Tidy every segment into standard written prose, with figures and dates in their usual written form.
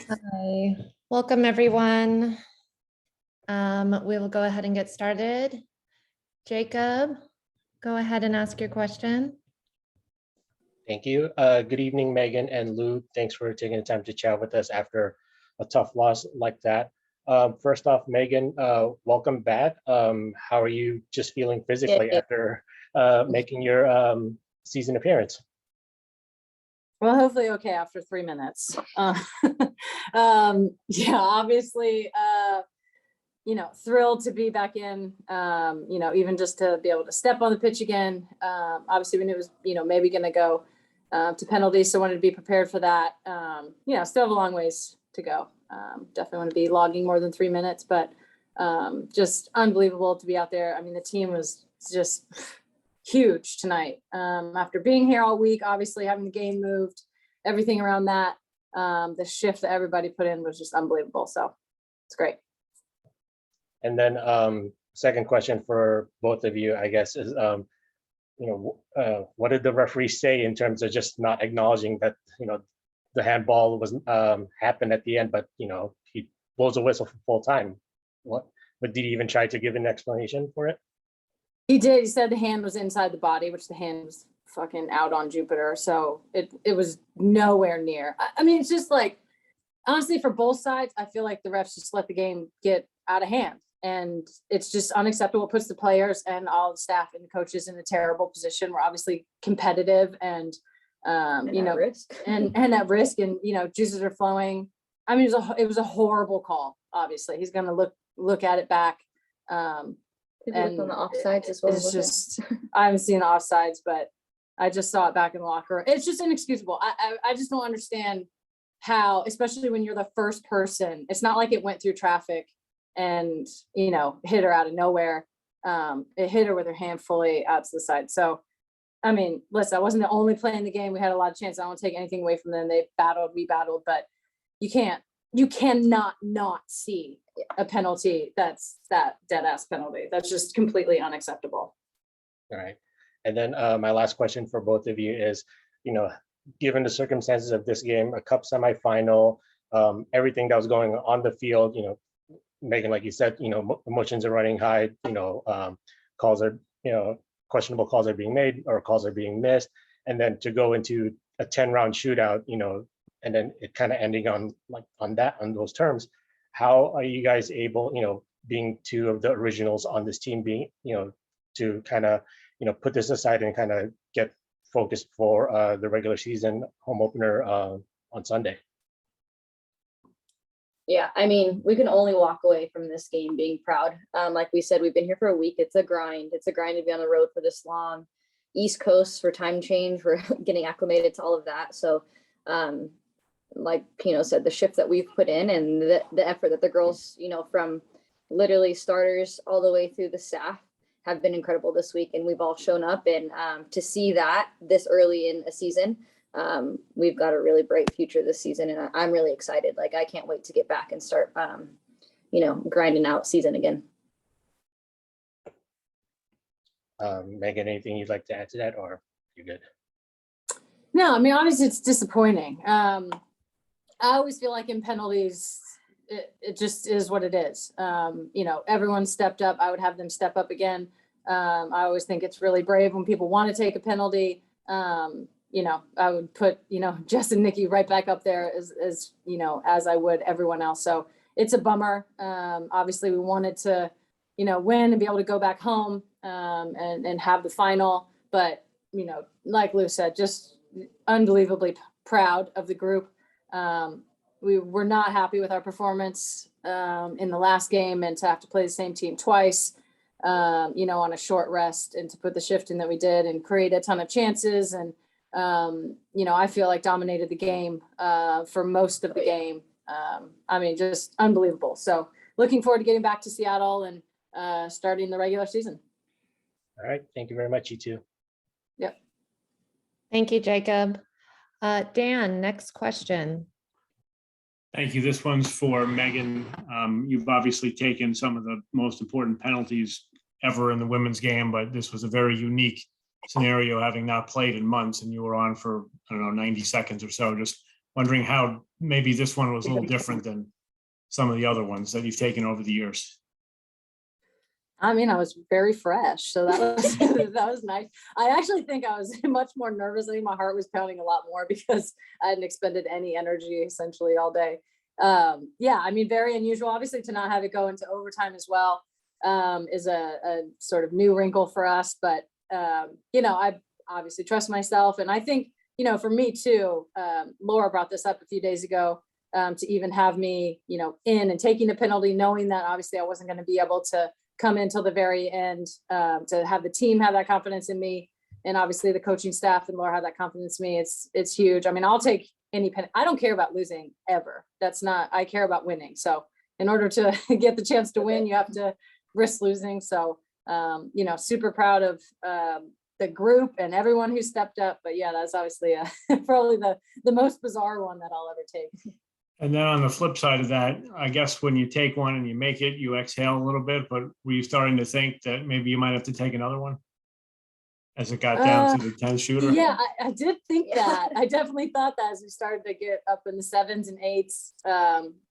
Hi, welcome everyone. We will go ahead and get started. Jacob, go ahead and ask your question. Thank you. Good evening, Megan and Lou. Thanks for taking the time to chat with us after a tough loss like that. First off, Megan, welcome back. How are you just feeling physically after making your season appearance? Well, hopefully okay after 3 minutes. Yeah, obviously, thrilled to be back in, even just to be able to step on the pitch again. Obviously, we knew it was, maybe going to go to penalties, so wanted to be prepared for that. Still have a long ways to go. Definitely want to be logging more than 3 minutes, but just unbelievable to be out there. I mean, the team was just huge tonight. After being here all week, obviously having the game moved, everything around that, the shift that everybody put in was just unbelievable. So it's great. And then second question for both of you, I guess, is, what did the referees say in terms of just not acknowledging that, the handball was happened at the end, but, he blows a whistle for full time. But did he even try to give an explanation for it? He did. He said the hand was inside the body, which the hand was fucking out on Jupiter. So it was nowhere near. I mean, it's just like, honestly, for both sides, I feel like the refs just let the game get out of hand. And it's just unacceptable. It puts the players and all the staff and the coaches in a terrible position. We're obviously competitive and at risk. and at risk, and juices are flowing. I mean, it was a horrible call. Obviously, he's going to look at it back. And on the offsides as well. It's just, I haven't seen the offsides, but I just saw it back in the locker room. It's just inexcusable. I just don't understand how, especially when you're the first person. It's not like it went through traffic and hit her out of nowhere. It hit her with her hand fully out to the side. So, I mean, listen, I wasn't the only play in the game. We had a lot of chances. I don't want to take anything away from them. They battled, we battled, but you cannot not see a penalty that's that dead ass penalty. That's just completely unacceptable. All right. And then my last question for both of you is, given the circumstances of this game, a cup semifinal, everything that was going on the field, Megan, like you said, emotions are running high, calls are, questionable calls are being made or calls are being missed. And then to go into a 10-round shootout, and then it kind of ending on those terms. How are you guys able, being two of the originals on this team, being, to kind of, put this aside and kind of get focused for the regular season home opener on Sunday? Yeah, I mean, we can only walk away from this game being proud. Like we said, we've been here for a week. It's a grind. It's a grind to be on the road for this long. East Coast for time change. We're getting acclimated to all of that. So, like Pino said, the shift that we've put in and the effort that the girls, from literally starters all the way through the staff have been incredible this week. And we've all shown up, and to see that this early in a season, we've got a really bright future this season. And I'm really excited. Like, I can't wait to get back and start, grinding out season again. Megan, anything you'd like to add to that, or you're good? No, I mean, obviously it's disappointing. I always feel like in penalties, it just is what it is. Everyone stepped up. I would have them step up again. I always think it's really brave when people want to take a penalty. I would put, Jess and Nikki right back up there as I would everyone else. So it's a bummer. Obviously we wanted to, win and be able to go back home and have the final. But, like Lou said, just unbelievably proud of the group. We were not happy with our performance in the last game, and to have to play the same team twice, on a short rest, and to put the shift in that we did and create a ton of chances. And, I feel like dominated the game for most of the game. I mean, just unbelievable. So looking forward to getting back to Seattle and starting the regular season. All right. Thank you very much, you two. Yep. Thank you, Jacob. Dan, next question. Thank you. This one's for Megan. You've obviously taken some of the most important penalties ever in the women's game, but this was a very unique scenario, having not played in months, and you were on for, I don't know, 90 seconds or so. Just wondering how maybe this one was a little different than some of the other ones that you've taken over the years. I mean, I was very fresh, so that was that was nice. I actually think I was much more nervous. I think my heart was pounding a lot more because I hadn't expended any energy essentially all day. Yeah, I mean, very unusual. Obviously, to not have it go into overtime as well is a sort of new wrinkle for us. But you know, I obviously trust myself, and I think, you know, for me too. Laura brought this up a few days ago. To even have me, you know, in and taking the penalty, knowing that obviously I wasn't going to be able to come in till the very end, to have the team have that confidence in me, and obviously the coaching staff and Laura have that confidence in me. It's huge. I mean, I'll take any pen. I don't care about losing ever. That's not, I care about winning. So in order to get the chance to win, you have to risk losing. So, you know, super proud of the group and everyone who stepped up. But yeah, that's obviously probably the most bizarre one that I'll ever take. And then on the flip side of that, I guess when you take one and you make it, you exhale a little bit, but were you starting to think that maybe you might have to take another one as it got down to the 10 shooter? Yeah, I did think that. I definitely thought that as we started to get up in the 7s and 8s.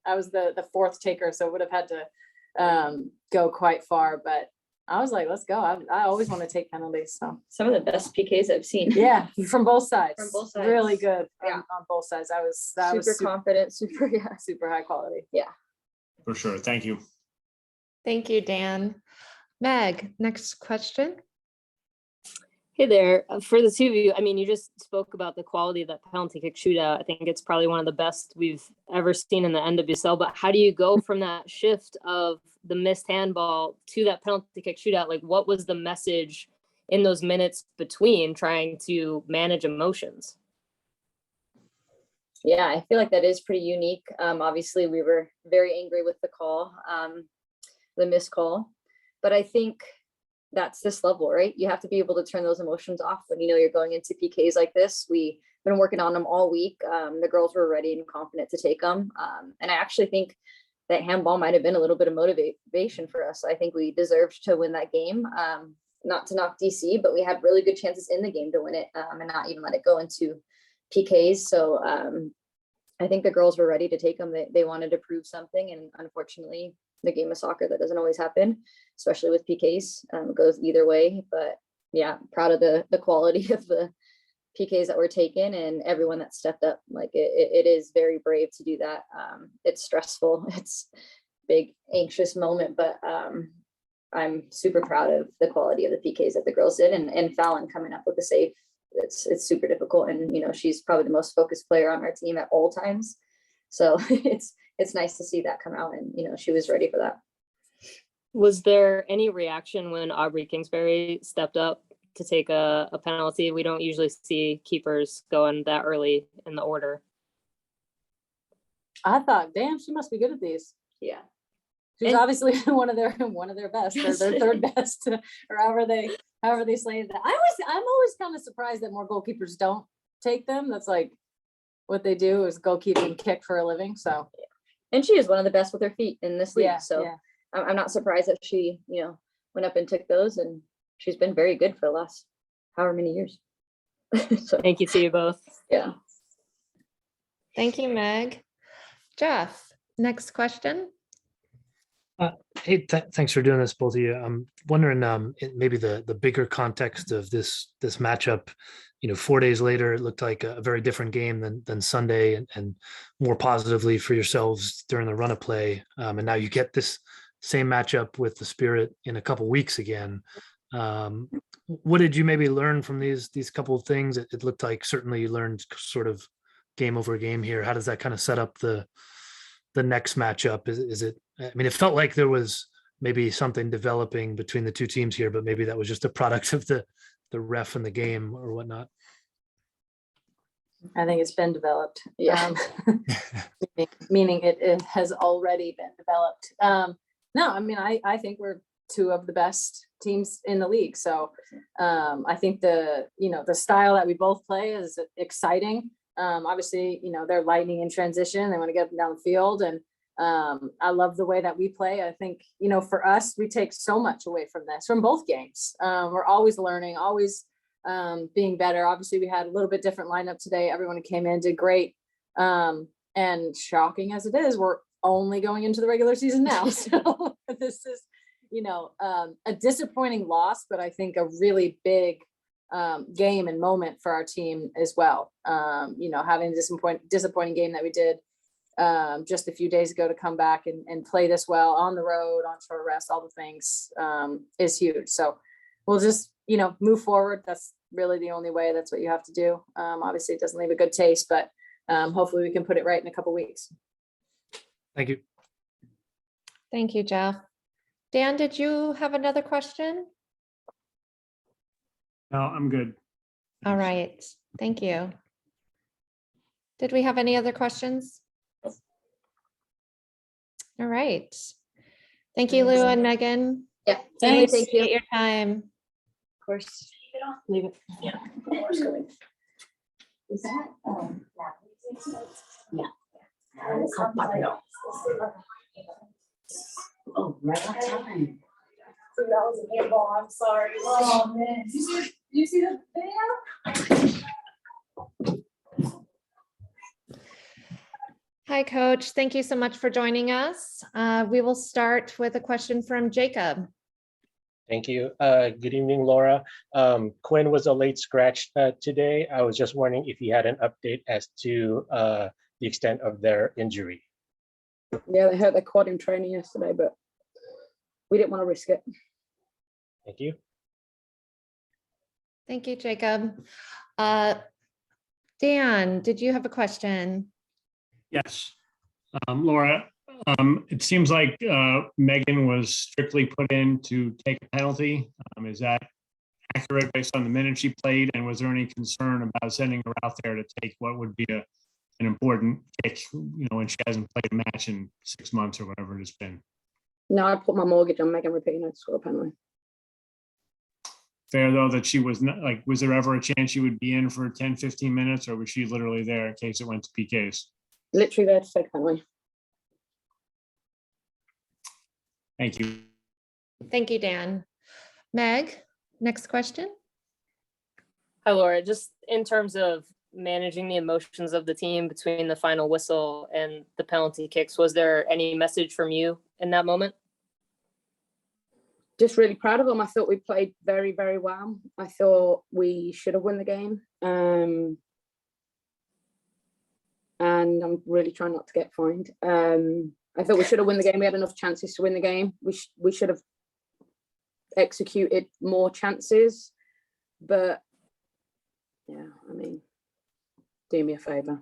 I was the fourth taker, so would have had to go quite far, but I was like, let's go. I always want to take penalties. So Some of the best PKs I've seen. yeah, from both sides. From both sides. Really good Yeah. on both sides. That was Super confident, super, yeah. super high quality. For sure. Thank you. Thank you, Dan. Meg, next question. Hey there. For the two of you, I mean, you just spoke about the quality of that penalty kick shootout. I think it's probably one of the best we've ever seen in the NWSL. But how do you go from that shift of the missed handball to that penalty kick shootout? Like, what was the message in those minutes between trying to manage emotions? Yeah, I feel like that is pretty unique. Obviously, we were very angry with the call, the missed call. But I think that's this level, right? You have to be able to turn those emotions off when you know you're going into PKs like this. We've been working on them all week. The girls were ready and confident to take them. And I actually think that handball might have been a little bit of motivation for us. I think we deserved to win that game. Not to knock DC, but we had really good chances in the game to win it, and not even let it go into PKs. So I think the girls were ready to take them. They wanted to prove something, and unfortunately, the game of soccer, that doesn't always happen, especially with PKs. It goes either way. But yeah, proud of the quality of the PKs that were taken and everyone that stepped up. Like it is very brave to do that. It's stressful. It's a big anxious moment, but I'm super proud of the quality of the PKs that the girls did, and Fallon coming up with the save. It's super difficult, and you know, she's probably the most focused player on our team at all times. So it's nice to see that come out, and you know, she was ready for that. Was there any reaction when Aubrey Kingsbury stepped up to take a penalty? We don't usually see keepers going that early in the order. I thought, damn, she must be good at these. Yeah. She's And- obviously one of their best, or their third best, or however they slated that. I'm always kind of surprised that more goalkeepers don't take them. That's like what they do is goalkeep and kick for a living. So, And she is one of the best with her feet in this league. yeah, So yeah. I'm not surprised that she, you know, went up and took those, and she's been very good for the last however many years. So Thank you to you both. yeah. Thank you, Meg. Jeff, next question. Hey, thanks for doing this, both of you. I'm wondering, maybe the bigger context of this matchup. You know, 4 days later, it looked like a very different game than Sunday, and more positively for yourselves during the run of play. And now you get this same matchup with the Spirit in a couple weeks again. What did you maybe learn from these couple of things? It looked like certainly you learned sort of game over game here. How does that kind of set up the next matchup? Is it? I mean, it felt like there was maybe something developing between the two teams here, but maybe that was just a product of the ref and the game or whatnot. I think it's been developed. Yeah. Meaning it has already been developed. No, I mean, I think we're two of the best teams in the league. So I think the style that we both play is exciting. Obviously, you know, they're lightning in transition. They want to get them down the field, and I love the way that we play. I think, you know, for us, we take so much away from both games. We're always learning, always being better. Obviously, we had a little bit different lineup today. Everyone who came in did great. And shocking as it is, we're only going into the regular season now. So this is, a disappointing loss, but I think a really big game and moment for our team as well. Having a disappointing game that we did just a few days ago to come back and play this well on the road, on short rest, all the things is huge. So we'll just, move forward. That's really the only way. That's what you have to do. Obviously, it doesn't leave a good taste, but hopefully we can put it right in a couple weeks. Thank you. Thank you, Jeff. Dan, did you have another question? No, I'm good. All right, thank you. Did we have any other questions? All right. Thank you, Lou and Megan. Yeah. Thanks. Thank you. Appreciate your time. Of course. Leave it. Yeah. Is that? Yeah. Oh, right on time. So that was a handball. I'm sorry. Oh man, you see the video? Hi, Coach. Thank you so much for joining us. We will start with a question from Jacob. Thank you. Good evening, Laura. Quinn was a late scratch today. I was just wondering if you had an update as to the extent of their injury. Yeah, they hurt their quad in training yesterday, but we didn't want to risk it. Thank you. Thank you, Jacob. Dan, did you have a question? Yes. Laura, it seems like Megan was strictly put in to take a penalty. Is that accurate based on the minutes she played? And was there any concern about sending her out there to take what would be an important kick, when she hasn't played a match in 6 months or whatever it has been? No, I put my mortgage on Megan Rapinoe to score a penalty. Fair though that she was not, was there ever a chance she would be in for 10, 15 minutes, or was she literally there in case it went to PKs? Literally there to take a penalty. Thank you. Thank you, Dan. Meg, next question. Hi, Laura. Just in terms of managing the emotions of the team between the final whistle and the penalty kicks, was there any message from you in that moment? Just really proud of them. I thought we played very, very well. I thought we should have won the game. And I'm really trying not to get fined. I thought we should have won the game. We had enough chances to win the game. We should have executed more chances. But yeah, I mean, do me a favor.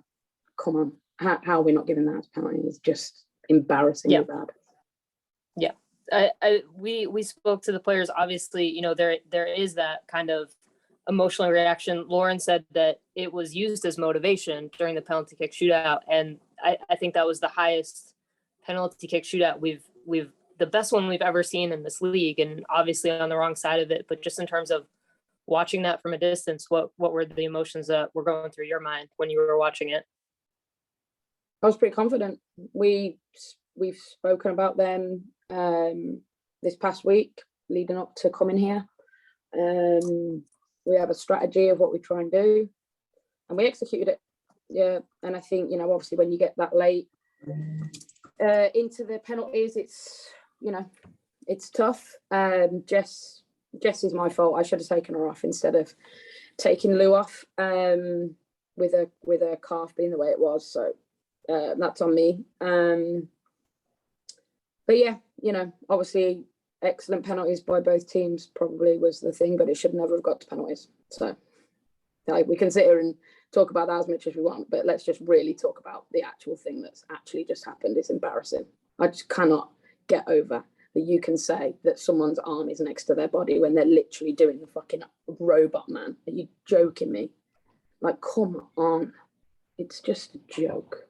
Come on. How are we not giving that as a penalty? It's just embarrassingly bad. Yeah. We spoke to the players. Obviously, there is that kind of emotional reaction. Lauren said that it was used as motivation during the penalty kick shootout, and I think that was the highest penalty kick shootout we've the best one we've ever seen in this league, and obviously on the wrong side of it. But just in terms of watching that from a distance, what were the emotions that were going through your mind when you were watching it? I was pretty confident. We've spoken about them this past week leading up to coming here. We have a strategy of what we try and do, and we executed it. Yeah, and I think obviously when you get that late into the penalties, it's tough. Jess is my fault. I should have taken her off instead of taking Lou off with her calf being the way it was. So that's on me. But yeah, obviously excellent penalties by both teams probably was the thing, but it should never have got to penalties. So we can sit here and talk about that as much as we want, but let's just really talk about the actual thing that's actually just happened. It's embarrassing. I just cannot get over that you can say that someone's arm is next to their body when they're literally doing the fucking robot man. Are you joking me? Like, come on. It's just a joke.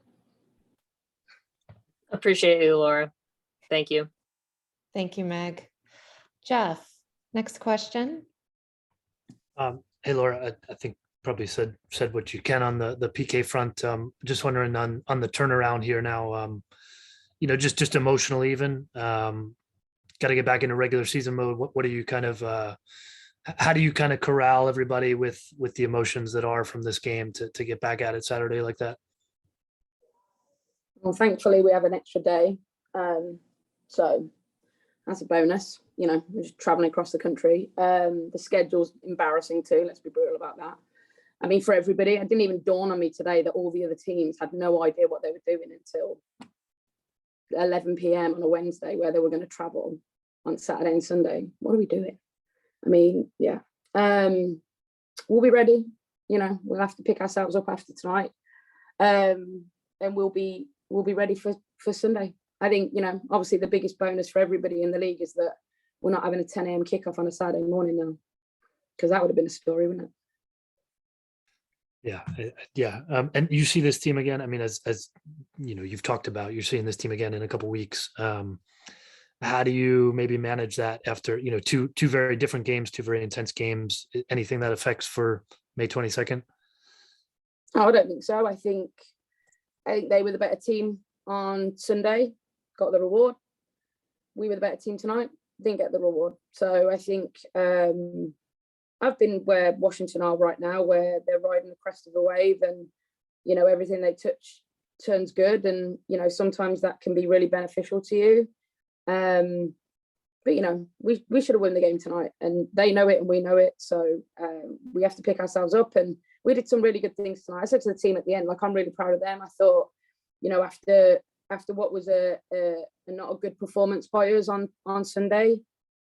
Appreciate you, Laura. Thank you. Thank you, Meg. Jeff, next question. Hey, Laura, I think probably said what you can on the PK front. Just wondering on the turnaround here now, just emotional even. Got to get back into regular season mode. What are you kind of how do you kind of corral everybody with the emotions that are from this game to get back at it Saturday like that? Well, thankfully we have an extra day, so that's a bonus. You know, we're just traveling across the country. The schedule's embarrassing too. Let's be brutal about that. I mean, for everybody, it didn't even dawn on me today that all the other teams had no idea what they were doing until 11 p.m. on a Wednesday, where they were going to travel on Saturday and Sunday. What are we doing? I mean, yeah. We'll be ready. You know, we'll have to pick ourselves up after tonight, and we'll be ready for Sunday. I think, you know, obviously the biggest bonus for everybody in the league is that we're not having a 10 a.m. kickoff on a Saturday morning now, because that would have been a story, wouldn't it? Yeah. And you see this team again. I mean, as you know, you've talked about, you're seeing this team again in a couple of weeks. How do you maybe manage that after, you know, two very different games, two very intense games? Anything that affects for May 22nd? Oh, I don't think so. I think they were the better team on Sunday, got the reward. We were the better team tonight, didn't get the reward. So I think I've been where Washington are right now, where they're riding the crest of the wave, and, you know, everything they touch turns good. And, you know, sometimes that can be really beneficial to you. But, you know, we should have won the game tonight, and they know it and we know it. So we have to pick ourselves up, and we did some really good things tonight. I said to the team at the end, like, I'm really proud of them. I thought, you know, after what was a not a good performance by us on Sunday,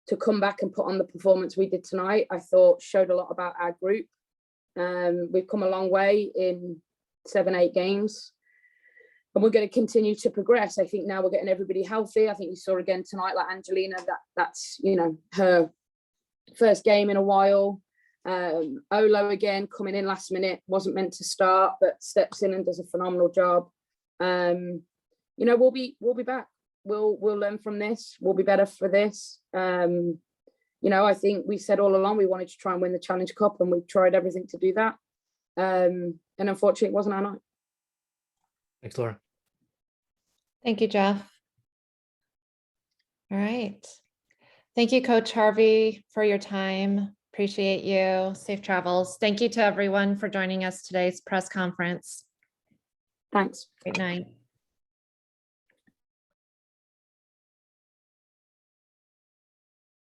to come back and put on the performance we did tonight, I thought showed a lot about our group. We've come a long way in 7-8 games, and we're going to continue to progress. I think now we're getting everybody healthy. I think you saw again tonight, like Angelina, that's, you know, her first game in a while. Olo again coming in last minute, wasn't meant to start, but steps in and does a phenomenal job. You know, we'll be back. We'll learn from this. We'll be better for this. You know, I think we said all along we wanted to try and win the Challenge Cup, and we've tried everything to do that. And unfortunately, it wasn't our night. Thanks, Laura. Thank you, Jeff. All right. Thank you, Coach Harvey, for your time. Appreciate you. Safe travels. Thank you to everyone for joining us today's press conference. Thanks. Great night.